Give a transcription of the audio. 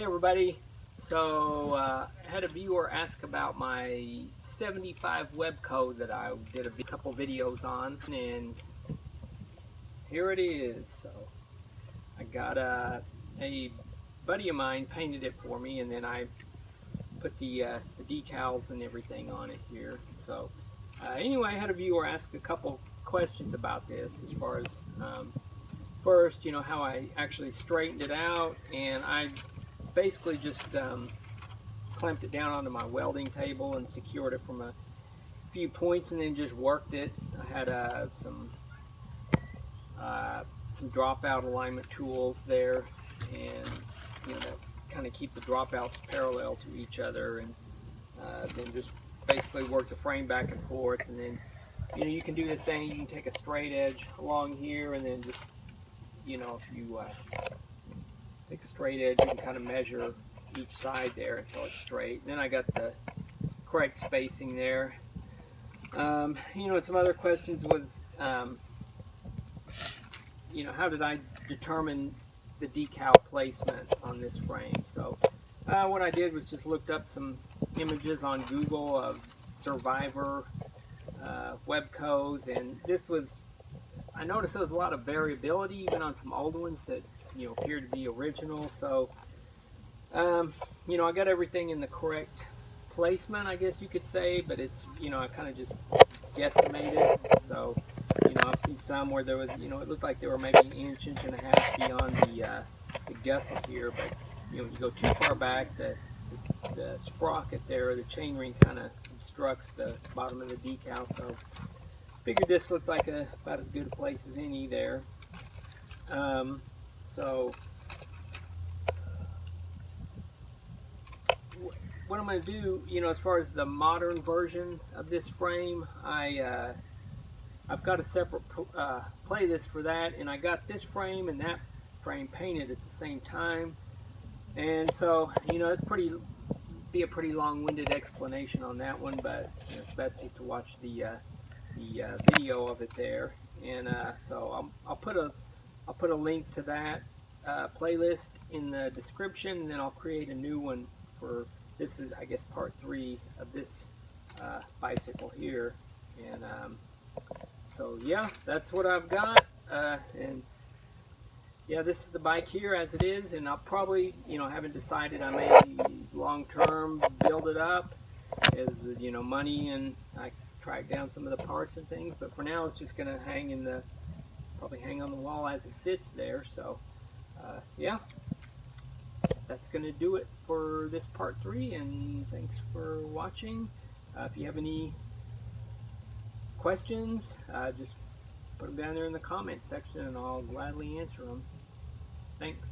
Hey everybody, so I had a viewer ask about my 75 Webco that I did a couple videos on, and here it is. So I got a buddy of mine painted it for me, and then I put the decals and everything on it here. So anyway, I had a viewer ask a couple questions about this as far as first, how I actually straightened it out, and I basically just clamped it down onto my welding table and secured it from a few points, and then just worked it. I had some dropout alignment tools there, and that kind of keep the dropouts parallel to each other, and then just basically work the frame back and forth. And then you can do the thing, you can take a straight edge along here, and then just if you take a straight edge, you can kind of measure each side there until it's straight. And then I got the correct spacing there. And some other questions was, how did I determine the decal placement on this frame? So what I did was just looked up some images on Google of Survivor Webcos, and I noticed there was a lot of variability even on some old ones that appeared to be original. So I got everything in the correct placement, I guess you could say, but it's I kind of just guesstimated. So I've seen some where there was it looked like they were maybe an inch and a half beyond the gusset here, but when you go too far back, the sprocket there, the chainring, kind of obstructs the bottom of the decal. So figured this looked like about as good a place as any there. So what I'm going to do, as far as the modern version of this frame, I've got a separate playlist for that, and I got this frame and that frame painted at the same time. And so it's be a pretty long-winded explanation on that one, but it's best just to watch the video of it there. And so I'll put a link to that playlist in the description, and then I'll create a new one for this. Is, I guess, part 3 of this bicycle here. And so yeah, that's what I've got. And yeah, this is the bike here as it is, and I'll probably, haven't decided, I may long-term build it up as money, and I track down some of the parts and things, but for now it's just going to probably hang on the wall as it sits there. So yeah, that's going to do it for this part 3, and thanks for watching. If you have any questions, just put them down there in the comment section, and I'll gladly answer them. Thanks.